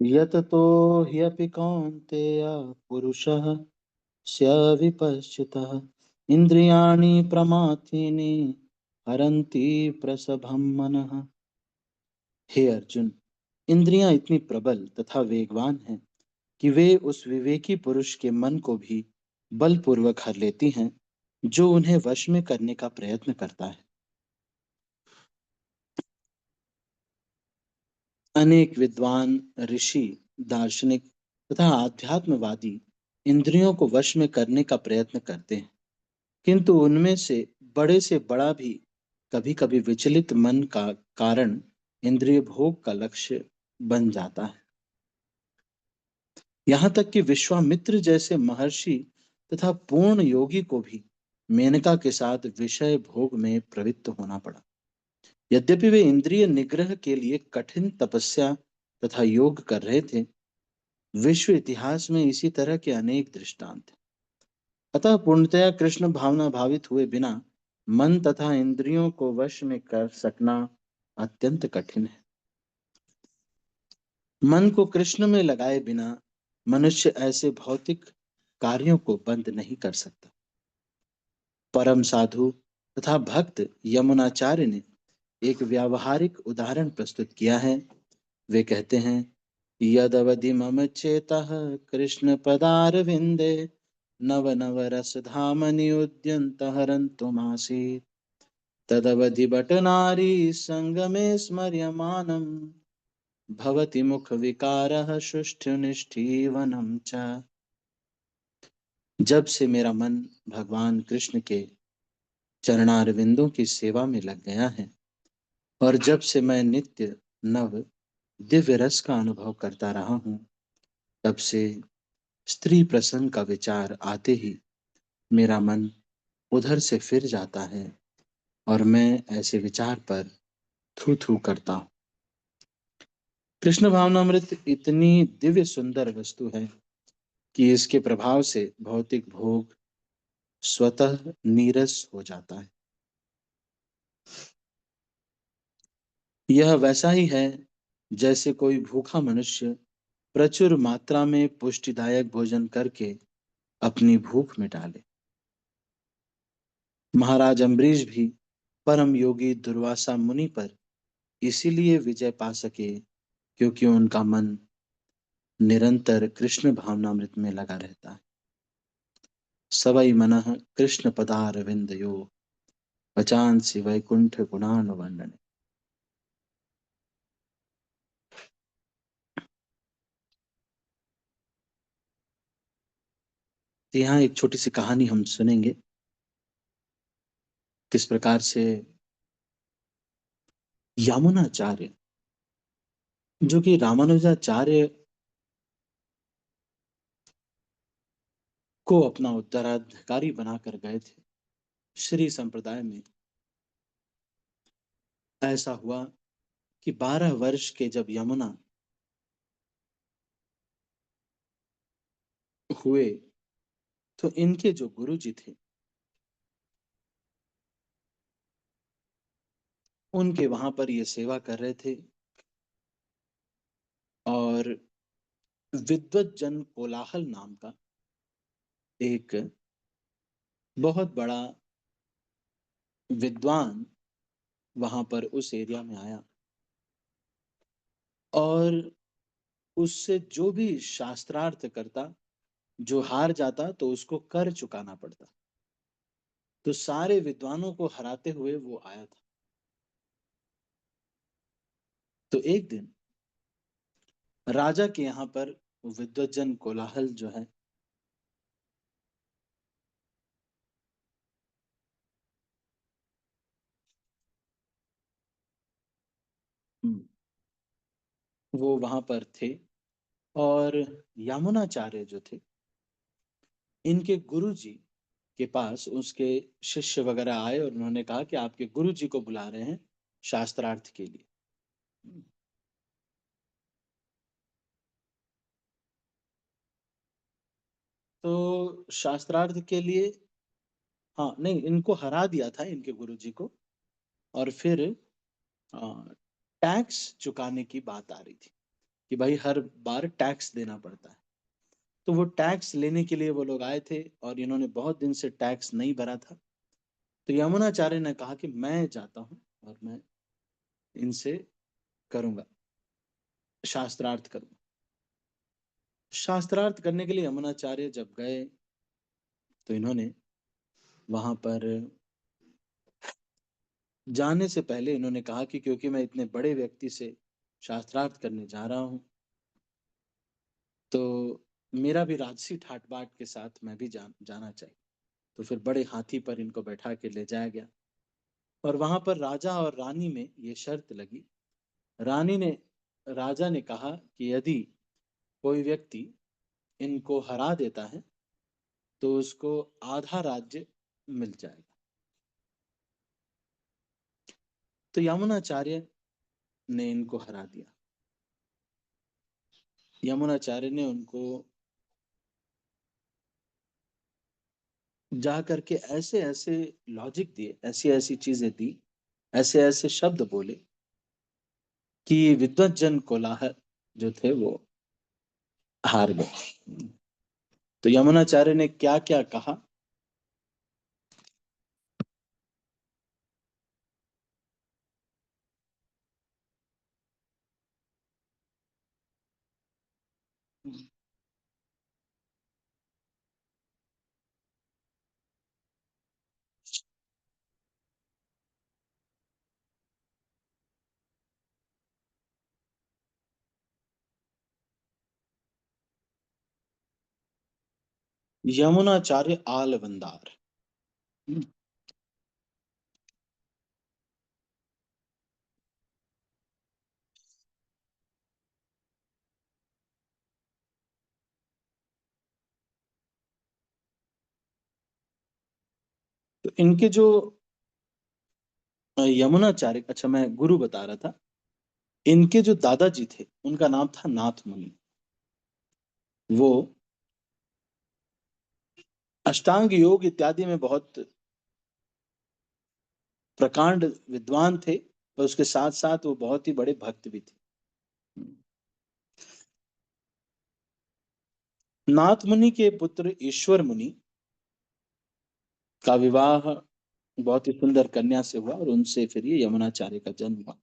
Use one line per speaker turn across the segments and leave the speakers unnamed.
यत तो ह्यपि कौन्तेय पुरुषः स्य विपश्चितः इंद्रियाणि प्रमाथीनि हरन्ति प्रसभं मनः। हे अर्जुन, इंद्रियां इतनी प्रबल तथा वेगवान हैं कि वे उस विवेकी पुरुष के मन को भी बलपूर्वक हर लेती हैं जो उन्हें वश में करने का प्रयत्न करता है। अनेक विद्वान, ऋषि, दार्शनिक तथा आध्यात्मवादी इंद्रियों को वश में करने का प्रयत्न करते हैं, किंतु उनमें से बड़ा भी कभी कभी विचलित मन का कारण इंद्रिय भोग का लक्ष्य बन जाता है। यहाँ तक कि विश्वामित्र जैसे महर्षि तथा पूर्ण योगी को भी मेनका के साथ विषय भोग में प्रवृत्त होना पड़ा। यद्यपि वे इंद्रिय निग्रह के लिए कठिन तपस्या तथा योग कर रहे थे, विश्व इतिहास में इसी तरह के अनेक दृष्टांत हैं। अतः पूर्णतया कृष्ण भावना भावित हुए बिना मन तथा इंद्रियों को वश में कर सकना अत्यंत कठिन है। मन को कृष्ण में लगाए बिना मनुष्य ऐसे भौतिक कार्यों को बंद नहीं कर सकता। परम साधु तथा भक्त यमुनाचार्य ने एक व्यावहारिक उदाहरण प्रस्तुत किया है। वे कहते हैं, यदवधि मम चेतः कृष्ण पदारविंदे नव नव रस धामनि उद्यंत हरन्तुमासीत् तदवधि बट नारी संगमे स्मर्यमानम् भवति मुख विकारः सुष्ठुनिष्ठीवनं च। जब से मेरा मन भगवान कृष्ण के चरणारविंदों की सेवा में लग गया है और जब से मैं नित्य नव दिव्य रस का अनुभव करता रहा हूं, तब से स्त्री प्रसंग का विचार आते ही मेरा मन उधर से फिर जाता है और मैं ऐसे विचार पर थू थू करता हूं। कृष्ण भावनामृत इतनी दिव्य सुंदर वस्तु है कि इसके प्रभाव से भौतिक भोग स्वतः नीरस हो जाता है। यह वैसा ही है जैसे कोई भूखा मनुष्य प्रचुर मात्रा में पुष्टिदायक भोजन करके अपनी भूख मिटा ले। महाराज अम्बरीश भी परम योगी दुर्वासा मुनि पर इसीलिए विजय पा सके क्योंकि उनका मन निरंतर कृष्ण भावनामृत में लगा रहता है। सवै मनः कृष्ण पदारविंदयो वचांसि वैकुंठ गुणानुवर्णने। तो यहाँ एक छोटी सी कहानी हम सुनेंगे, किस प्रकार से यामुनाचार्य, जो कि रामानुजाचार्य को अपना उत्तराधिकारी बनाकर गए थे श्री संप्रदाय में, ऐसा हुआ कि 12 वर्ष के जब यमुना हुए तो इनके जो गुरु जी थे उनके वहां पर ये सेवा कर रहे थे और विद्वत जन कोलाहल नाम का एक बहुत बड़ा विद्वान वहां पर उस एरिया में आया और उससे जो भी शास्त्रार्थ करता, जो हार जाता तो उसको कर चुकाना पड़ता। तो सारे विद्वानों को हराते हुए वो आया था। तो एक दिन राजा के यहाँ पर विद्वजन कोलाहल जो है वो वहां पर थे और यमुनाचार्य जो थे इनके गुरु जी के पास उसके शिष्य वगैरह आए और उन्होंने कहा कि आपके गुरु जी को बुला रहे हैं शास्त्रार्थ के लिए। तो शास्त्रार्थ के लिए, हाँ नहीं, इनको हरा दिया था इनके गुरु जी को और फिर टैक्स चुकाने की बात आ रही थी कि भाई हर बार टैक्स देना पड़ता है। तो वो टैक्स लेने के लिए वो लोग आए थे और इन्होंने बहुत दिन से टैक्स नहीं भरा था। तो यमुनाचार्य ने कहा कि मैं जाता हूँ और मैं इनसे करूंगा, शास्त्रार्थ करूंगा। शास्त्रार्थ करने के लिए यमुनाचार्य जब गए तो इन्होंने वहां पर जाने से पहले इन्होंने कहा कि क्योंकि मैं इतने बड़े व्यक्ति से शास्त्रार्थ करने जा रहा हूं, तो मेरा भी राजसी ठाट बाट के साथ मैं भी जाना चाहिए। तो फिर बड़े हाथी पर इनको बैठा के ले जाया गया और वहां पर राजा और रानी में ये शर्त लगी। रानी ने राजा ने कहा कि यदि कोई व्यक्ति इनको हरा देता है तो उसको आधा राज्य मिल जाएगा। तो यमुनाचार्य ने इनको हरा दिया। यमुनाचार्य ने उनको जा करके ऐसे ऐसे लॉजिक दिए, ऐसी ऐसी चीजें दी, ऐसे ऐसे शब्द बोले कि विद्वत जन कोलाहल जो थे वो हार गए। तो यमुनाचार्य ने क्या क्या कहा। यमुनाचार्य आलवंदार। तो इनके जो यमुनाचार्य, अच्छा मैं गुरु बता रहा था, इनके जो दादाजी थे उनका नाम था नाथ मुनि। वो अष्टांग योग इत्यादि में बहुत प्रकांड विद्वान थे और उसके साथ साथ वो बहुत ही बड़े भक्त भी थे। नाथ मुनि के पुत्र ईश्वर मुनि का विवाह बहुत ही सुंदर कन्या से हुआ और उनसे फिर ये यमुनाचार्य का जन्म हुआ।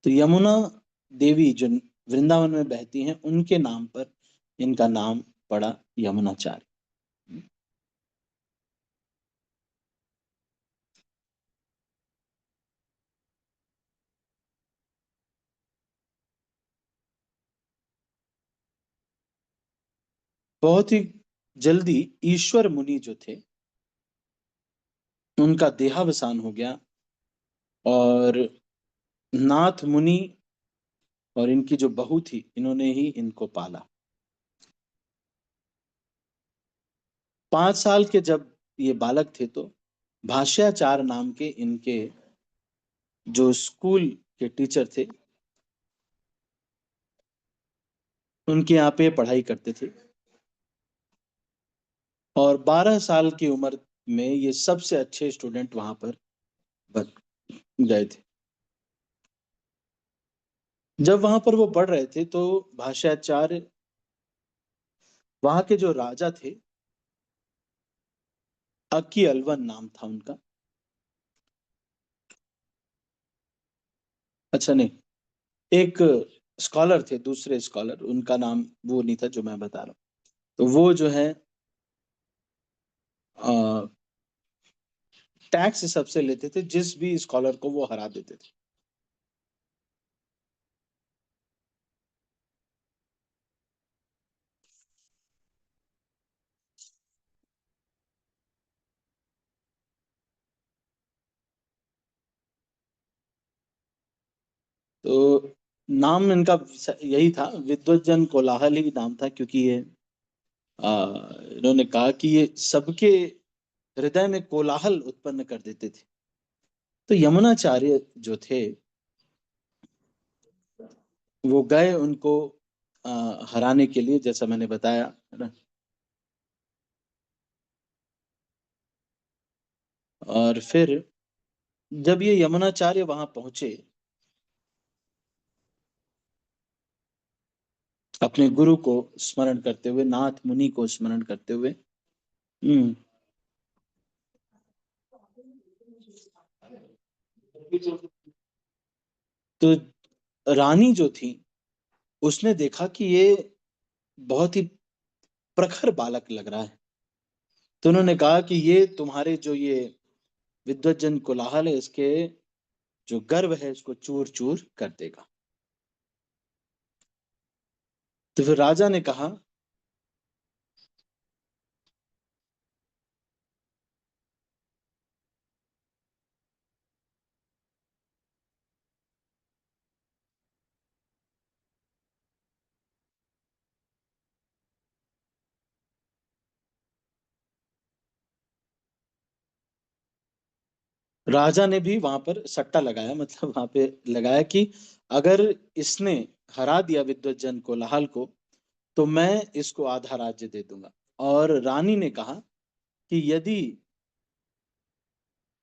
तो यमुना देवी जो वृंदावन में बहती हैं उनके नाम पर इनका नाम पड़ा यमुनाचार्य। बहुत ही जल्दी ईश्वर मुनि जो थे उनका देहावसान हो गया और नाथ मुनि और इनकी जो बहू थी इन्होंने ही इनको पाला। 5 साल के जब ये बालक थे तो भाष्याचार नाम के इनके जो स्कूल के टीचर थे उनके यहाँ पे पढ़ाई करते थे और 12 साल की उम्र में ये सबसे अच्छे स्टूडेंट वहां पर बन गए थे। जब वहां पर वो पढ़ रहे थे तो भाष्याचार्य, वहां के जो राजा थे, अकी अलवन नाम था उनका। अच्छा नहीं, एक स्कॉलर थे, दूसरे स्कॉलर, उनका नाम वो नहीं था जो मैं बता रहा हूँ। तो वो जो है टैक्स सबसे लेते थे, जिस भी स्कॉलर को वो हरा देते थे। तो नाम इनका यही था, विद्वज्जन कोलाहल ही नाम था, क्योंकि ये इन्होंने कहा कि ये सबके हृदय में कोलाहल उत्पन्न कर देते थे। तो यमुनाचार्य जो थे वो गए उनको हराने के लिए, जैसा मैंने बताया, है ना। और फिर जब ये यमुनाचार्य वहां पहुंचे अपने गुरु को स्मरण करते हुए, नाथ मुनि को स्मरण करते हुए, हम्म, तो रानी जो थी उसने देखा कि ये बहुत ही प्रखर बालक लग रहा है। तो उन्होंने कहा कि ये तुम्हारे जो ये विद्वज्जन कोलाहल है, इसके जो गर्व है इसको चूर चूर कर देगा। तो फिर राजा ने कहा, राजा ने भी वहां पर सट्टा लगाया, मतलब वहां पे लगाया कि अगर इसने हरा दिया विद्वज्जन कोलाहल को तो मैं इसको आधा राज्य दे दूंगा। और रानी ने कहा कि यदि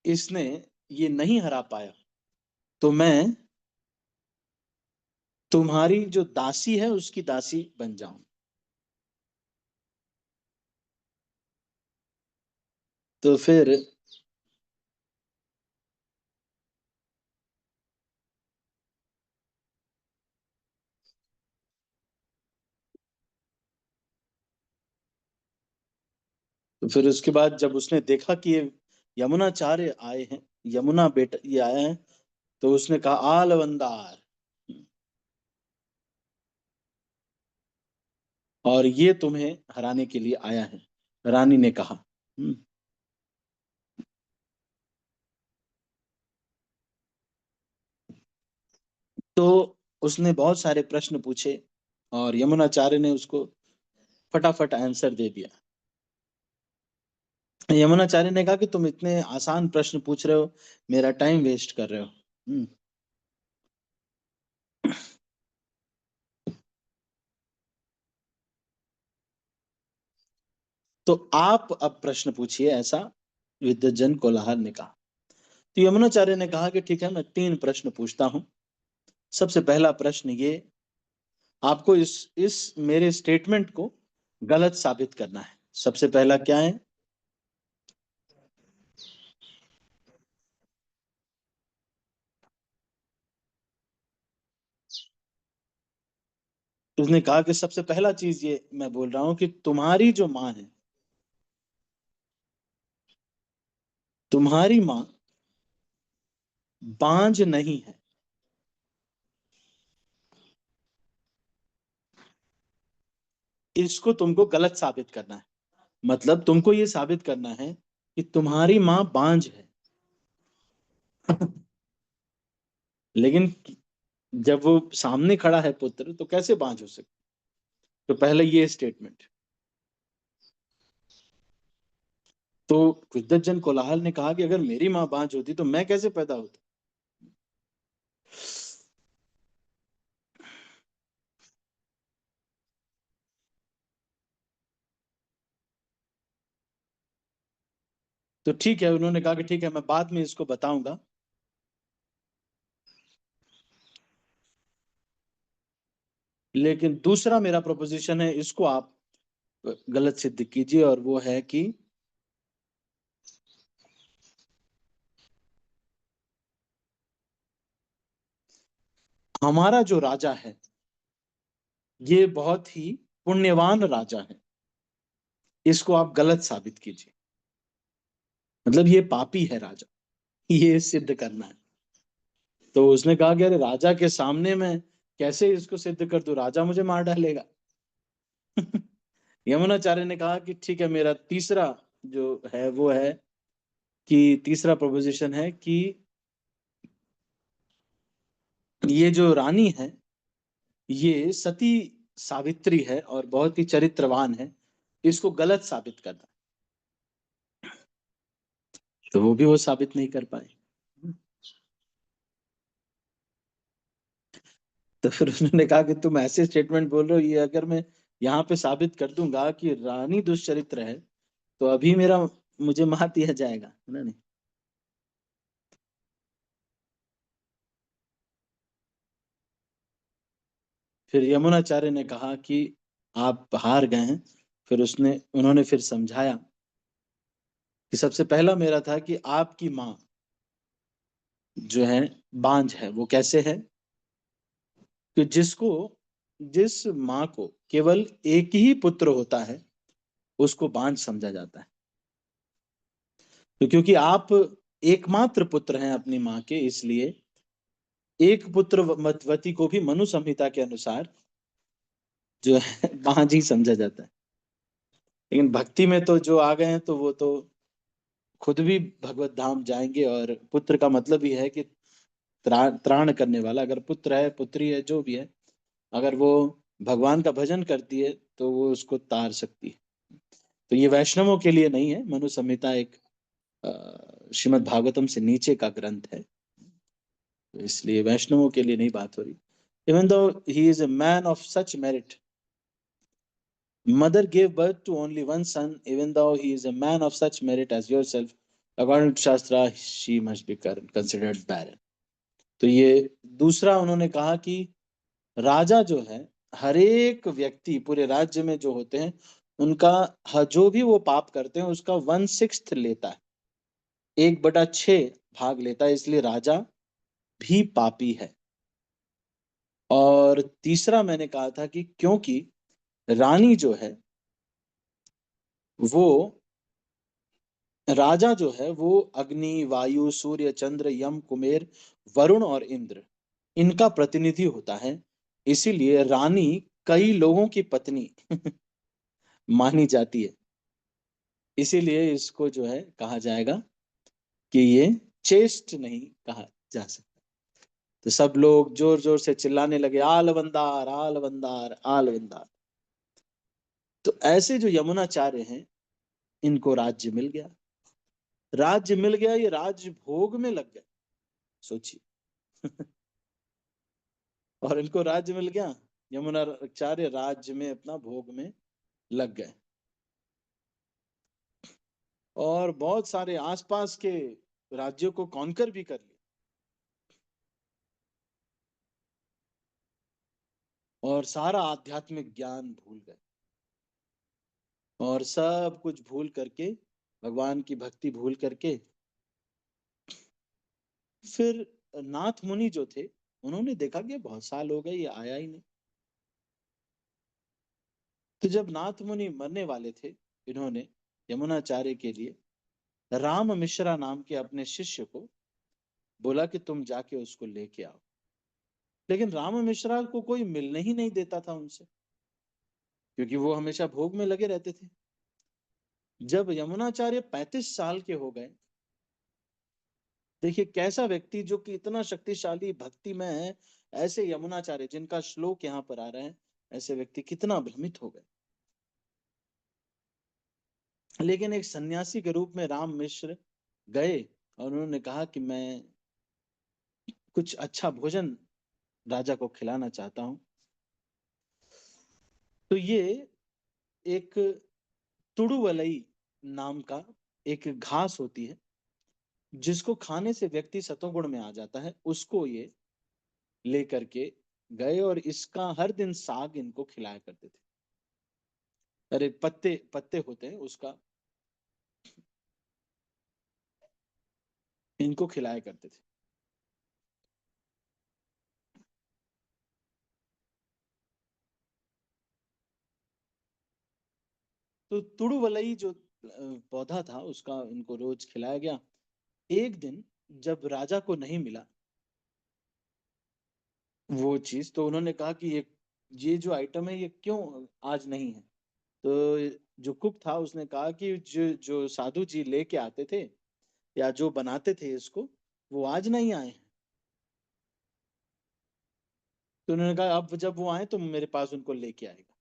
इसने ये नहीं हरा पाया तो मैं तुम्हारी जो दासी है उसकी दासी बन जाऊं। तो फिर उसके बाद जब उसने देखा कि ये यमुनाचार्य आए हैं, यमुना बेटा ये आया है, तो उसने कहा, आलवंदार, और ये तुम्हें हराने के लिए आया है, रानी ने कहा। तो उसने बहुत सारे प्रश्न पूछे और यमुनाचार्य ने उसको फटाफट आंसर दे दिया। यमुनाचार्य ने कहा कि तुम इतने आसान प्रश्न पूछ रहे हो, मेरा टाइम वेस्ट कर रहे हो। तो आप अब प्रश्न पूछिए, ऐसा विद्वज्जन कोलाहल ने कहा। तो यमुनाचार्य ने कहा कि ठीक है, मैं 3 प्रश्न पूछता हूं। सबसे पहला प्रश्न ये, आपको इस मेरे स्टेटमेंट को गलत साबित करना है। सबसे पहला क्या है? उसने कहा कि सबसे पहला चीज ये मैं बोल रहा हूं कि तुम्हारी जो माँ है, तुम्हारी माँ बांझ नहीं है। इसको तुमको गलत साबित करना है। मतलब तुमको ये साबित करना है कि तुम्हारी माँ बांझ है। लेकिन जब वो सामने खड़ा है पुत्र, तो कैसे बांझ हो सकती? तो पहले ये स्टेटमेंट। तो विद्वज्जन कोलाहल ने कहा कि अगर मेरी माँ बांझ होती तो मैं कैसे पैदा होता? तो ठीक है, उन्होंने कहा कि ठीक है, मैं बाद में इसको बताऊंगा। लेकिन दूसरा मेरा प्रोपोजिशन है, इसको आप गलत सिद्ध कीजिए, और वो है कि हमारा जो राजा है ये बहुत ही पुण्यवान राजा है। इसको आप गलत साबित कीजिए। मतलब ये पापी है राजा, ये सिद्ध करना है। तो उसने कहा कि अरे राजा के सामने मैं कैसे इसको सिद्ध कर दूं, राजा मुझे मार डालेगा। यमुनाचार्य ने कहा कि ठीक है, मेरा तीसरा जो है वो है कि तीसरा प्रोपोजिशन है कि ये जो रानी है ये सती सावित्री है और बहुत ही चरित्रवान है। इसको गलत साबित करना। तो वो भी वो साबित नहीं कर पाए। तो फिर उन्होंने कहा कि तुम ऐसे स्टेटमेंट बोल रहे हो, ये अगर मैं यहाँ पे साबित कर दूंगा कि रानी दुष्चरित्र है तो अभी मेरा मुझे मार दिया जाएगा, है ना? नहीं। फिर यमुनाचार्य ने कहा कि आप हार गए हैं। फिर उन्होंने फिर समझाया कि सबसे पहला मेरा था कि आपकी माँ जो है बांझ है। वो कैसे है? कि जिस माँ को केवल एक ही पुत्र होता है उसको बांझ समझा जाता है। तो क्योंकि आप एकमात्र पुत्र हैं अपनी माँ के, इसलिए एक पुत्र वती को भी मनु संहिता के अनुसार जो है बांझ ही समझा जाता है। लेकिन भक्ति में तो जो आ गए हैं तो वो तो खुद भी भगवत धाम जाएंगे। और पुत्र का मतलब ही है कि त्राण करने वाला। अगर पुत्र है, पुत्री है, जो भी है, अगर वो भगवान का भजन करती है तो वो उसको तार सकती है। तो ये वैष्णवों के लिए नहीं है। मनु संहिता एक श्रीमद् भागवतम से नीचे का ग्रंथ है, तो इसलिए वैष्णवों के लिए नहीं बात हो रही। Even though he is a man of such merit, mother gave birth to only one son, even though he is a man of such merit as yourself, according to shastra she must be considered barren। तो ये दूसरा उन्होंने कहा कि राजा जो है, हर एक व्यक्ति पूरे राज्य में जो होते हैं उनका जो भी वो पाप करते हैं उसका 1/6 लेता है, 1/6 भाग लेता है, इसलिए राजा भी पापी है। और तीसरा मैंने कहा था कि क्योंकि रानी जो है वो राजा जो है वो अग्नि, वायु, सूर्य, चंद्र, यम, कुमेर, वरुण और इंद्र, इनका प्रतिनिधि होता है। इसीलिए रानी कई लोगों की पत्नी मानी जाती है। इसीलिए इसको जो है कहा जाएगा कि ये चेस्ट नहीं कहा जा सकता। तो सब लोग जोर जोर से चिल्लाने लगे, आलवंदार आलवंदार आलवंदार। तो ऐसे जो यमुनाचार्य हैं इनको राज्य मिल गया। राज्य मिल गया, ये राज्य भोग में लग गए, सोचिए। और इनको राज्य मिल गया, यमुनाचार्य राज्य में अपना भोग में लग गए। और बहुत सारे आसपास के राज्यों को कॉन्कर भी कर लिया। और सारा आध्यात्मिक ज्ञान भूल गए और सब कुछ भूल करके, भगवान की भक्ति भूल करके, फिर नाथ मुनि जो थे उन्होंने देखा कि बहुत साल हो गए ये आया ही नहीं। तो जब नाथ मुनि मरने वाले थे, इन्होंने यमुनाचार्य के लिए राम मिश्रा नाम के अपने शिष्य को बोला कि तुम जाके उसको लेके आओ। लेकिन राम मिश्रा को कोई मिलने ही नहीं देता था उनसे, क्योंकि वो हमेशा भोग में लगे रहते थे। जब यमुनाचार्य 35 साल के हो गए, देखिए कैसा व्यक्ति जो कि इतना शक्तिशाली भक्ति में है, ऐसे यमुनाचार्य जिनका श्लोक यहाँ पर आ रहा है, ऐसे व्यक्ति कितना भ्रमित हो गए। लेकिन एक सन्यासी के रूप में राम मिश्र गए और उन्होंने कहा कि मैं कुछ अच्छा भोजन राजा को खिलाना चाहता हूं। तो ये एक तुड़ुवलई नाम का एक घास होती है, जिसको खाने से व्यक्ति सतोगुण में आ जाता है, उसको ये लेकर के गए और इसका हर दिन साग इनको खिलाया करते थे। अरे पत्ते पत्ते होते हैं उसका, इनको खिलाया करते थे। तो तुड़ुवलई जो पौधा था उसका इनको रोज खिलाया गया। एक दिन जब राजा को नहीं मिला वो चीज, तो उन्होंने कहा कि ये जो आइटम है ये क्यों आज नहीं है। तो जो कुक था उसने कहा कि जो जो साधु जी लेके आते थे या जो बनाते थे इसको, वो आज नहीं आए। तो उन्होंने कहा अब जब वो आए तो मेरे पास उनको लेके आएगा।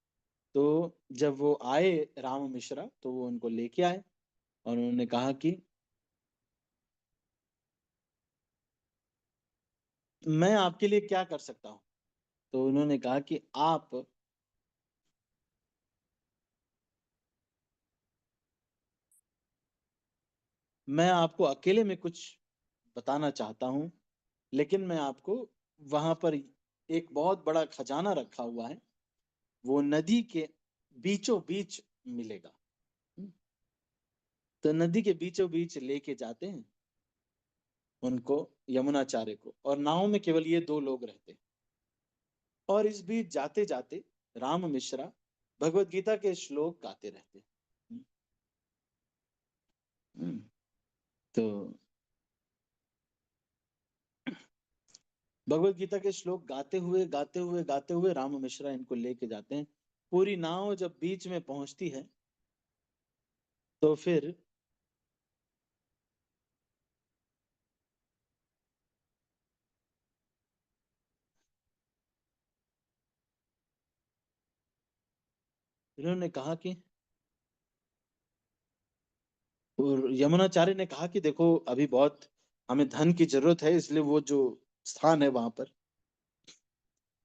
तो जब वो आए राम मिश्रा, तो वो उनको लेके आए और उन्होंने कहा कि मैं आपके लिए क्या कर सकता हूँ। तो उन्होंने कहा कि मैं आपको अकेले में कुछ बताना चाहता हूँ, लेकिन मैं आपको वहां पर एक बहुत बड़ा खजाना रखा हुआ है, वो नदी के बीचों बीच मिलेगा। तो नदी के बीचों बीच लेके जाते हैं उनको, यमुनाचार्य को, और नाव में केवल ये दो लोग रहते हैं। और इस बीच जाते जाते राम मिश्रा भगवत गीता के श्लोक गाते रहते हैं। तो भगवत गीता के श्लोक गाते हुए राम मिश्रा इनको लेके जाते हैं। पूरी नाव जब बीच में पहुंचती है तो फिर इन्होंने कहा कि, और यमुनाचार्य ने कहा कि देखो अभी बहुत हमें धन की जरूरत है, इसलिए वो जो स्थान है वहां पर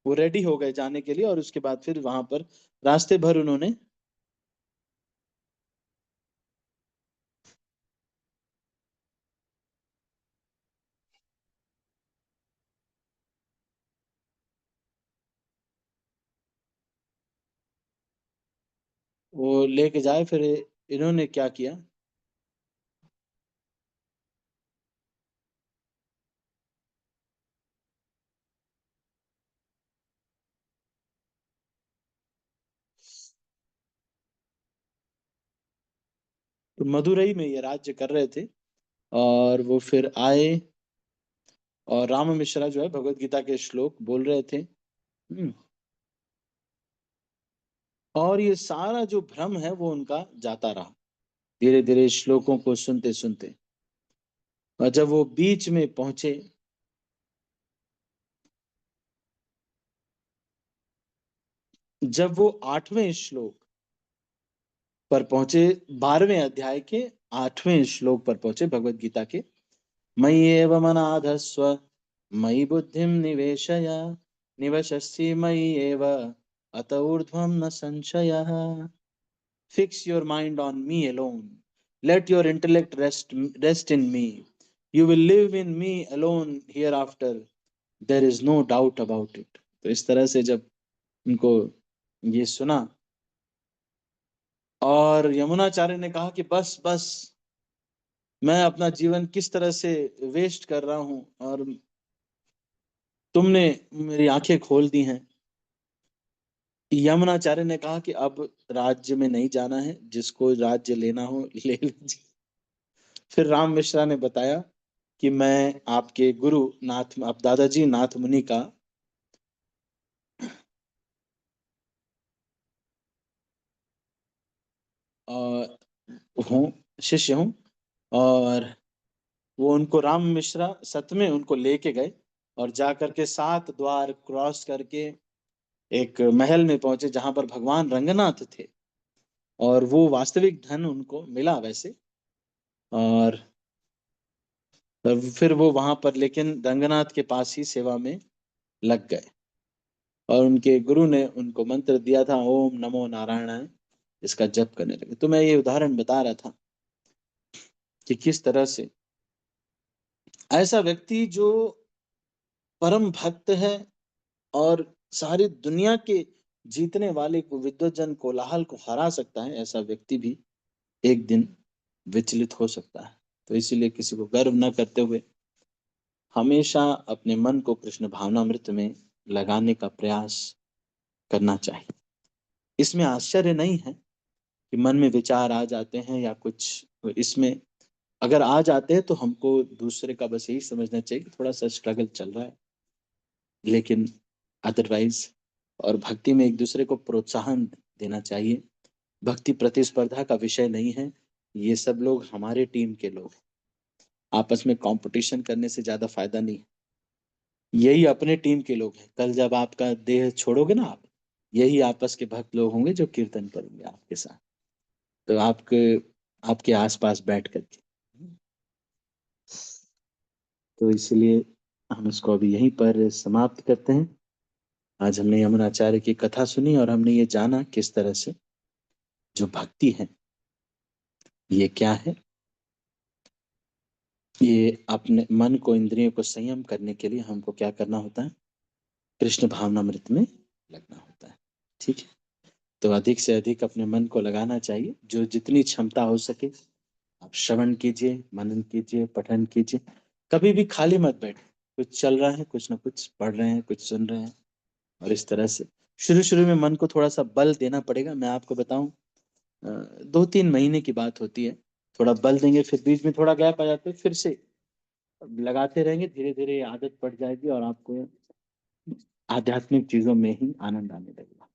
वो रेडी हो गए जाने के लिए। और उसके बाद फिर वहां पर रास्ते भर उन्होंने वो लेके जाए। फिर इन्होंने क्या किया, तो मदुरई में ये राज्य कर रहे थे। और वो फिर आए और राम मिश्रा जो है भगवत गीता के श्लोक बोल रहे थे। और ये सारा जो भ्रम है वो उनका जाता रहा, धीरे धीरे श्लोकों को सुनते सुनते। और जब वो बीच में पहुंचे, जब वो 8वें श्लोक पर पहुंचे, 12वें अध्याय के 8वें श्लोक पर पहुंचे भगवत गीता के, मयि एव मनाधस्व मयि बुद्धिम निवेशय निवशस्ति मयि एव अत ऊर्ध्वं न संशयः। Fix your mind on me alone. Let your intellect rest in me. You will live in me alone hereafter. There is no doubt about it. तो इस तरह से जब उनको ये सुना, और यमुनाचार्य ने कहा कि बस बस, मैं अपना जीवन किस तरह से वेस्ट कर रहा हूं और तुमने मेरी आंखें खोल दी हैं। यमुनाचार्य ने कहा कि अब राज्य में नहीं जाना है, जिसको राज्य लेना हो ले लीजिए। फिर राम मिश्रा ने बताया कि मैं आपके गुरु नाथ, आप दादाजी नाथ मुनि का हूँ, शिष्य हूँ। और वो उनको राम मिश्रा सत में उनको लेके गए और जा करके 7 द्वार क्रॉस करके एक महल में पहुंचे जहां पर भगवान रंगनाथ थे। और वो वास्तविक धन उनको मिला वैसे। और फिर वो वहां पर लेकिन रंगनाथ के पास ही सेवा में लग गए। और उनके गुरु ने उनको मंत्र दिया था, ओम नमो नारायणाय, इसका जप करने लगे। तो मैं ये उदाहरण बता रहा था कि किस तरह से ऐसा व्यक्ति जो परम भक्त है और सारी दुनिया के जीतने वाले को, विद्वजन कोलाहल को हरा सकता है, ऐसा व्यक्ति भी एक दिन विचलित हो सकता है। तो इसीलिए किसी को गर्व न करते हुए हमेशा अपने मन को कृष्ण भावनामृत में लगाने का प्रयास करना चाहिए। इसमें आश्चर्य नहीं है कि मन में विचार आ जाते हैं या कुछ, इसमें अगर आ जाते हैं तो हमको दूसरे का बस यही समझना चाहिए कि थोड़ा सा स्ट्रगल चल रहा है, लेकिन अदरवाइज, और भक्ति में एक दूसरे को प्रोत्साहन देना चाहिए। भक्ति प्रतिस्पर्धा का विषय नहीं है, ये सब लोग हमारे टीम के लोग हैं। आपस में कंपटीशन करने से ज्यादा फायदा नहीं है। यही अपने टीम के लोग हैं। कल जब आपका देह छोड़ोगे ना आप, यही आपस के भक्त लोग होंगे जो कीर्तन करेंगे आपके साथ, तो आपके आपके आसपास बैठ करके। तो इसलिए हम इसको अभी यहीं पर समाप्त करते हैं। आज हमने यमुनाचार्य की कथा सुनी और हमने ये जाना किस तरह से जो भक्ति है ये क्या है। ये अपने मन को, इंद्रियों को संयम करने के लिए हमको क्या करना होता है, कृष्ण भावनामृत में लगना होता है। ठीक है, तो अधिक से अधिक अपने मन को लगाना चाहिए, जो जितनी क्षमता हो सके आप श्रवण कीजिए, मनन कीजिए, पठन कीजिए। कभी भी खाली मत बैठे, कुछ चल रहा है, कुछ ना कुछ पढ़ रहे हैं, कुछ सुन रहे हैं। और इस तरह से शुरू शुरू में मन को थोड़ा सा बल देना पड़ेगा। मैं आपको बताऊं, 2-3 महीने की बात होती है, थोड़ा बल देंगे, फिर बीच में थोड़ा गैप आ जाता है, फिर से लगाते रहेंगे, धीरे धीरे आदत पड़ जाएगी और आपको आध्यात्मिक चीजों में ही आनंद आने लगेगा।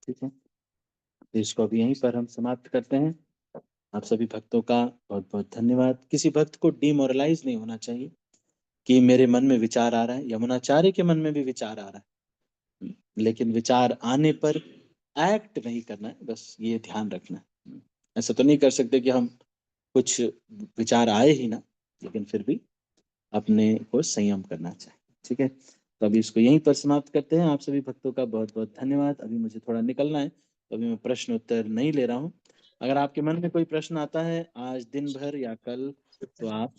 ठीक है, तो इसको अभी यहीं पर हम समाप्त करते हैं। आप सभी भक्तों का बहुत बहुत धन्यवाद। किसी भक्त को डिमोरलाइज नहीं होना चाहिए कि मेरे मन में विचार आ रहा है, यमुनाचार्य के मन में भी विचार आ रहा है, लेकिन विचार आने पर एक्ट नहीं करना है, बस ये ध्यान रखना है। ऐसा तो नहीं कर सकते कि हम कुछ विचार आए ही ना, लेकिन फिर भी अपने को संयम करना चाहिए। ठीक है, तो अभी इसको यहीं पर समाप्त करते हैं। आप सभी भक्तों का बहुत बहुत धन्यवाद। अभी मुझे थोड़ा निकलना है, तो अभी मैं प्रश्न उत्तर नहीं ले रहा हूँ। अगर आपके मन में कोई प्रश्न आता है आज दिन भर या कल, तो आप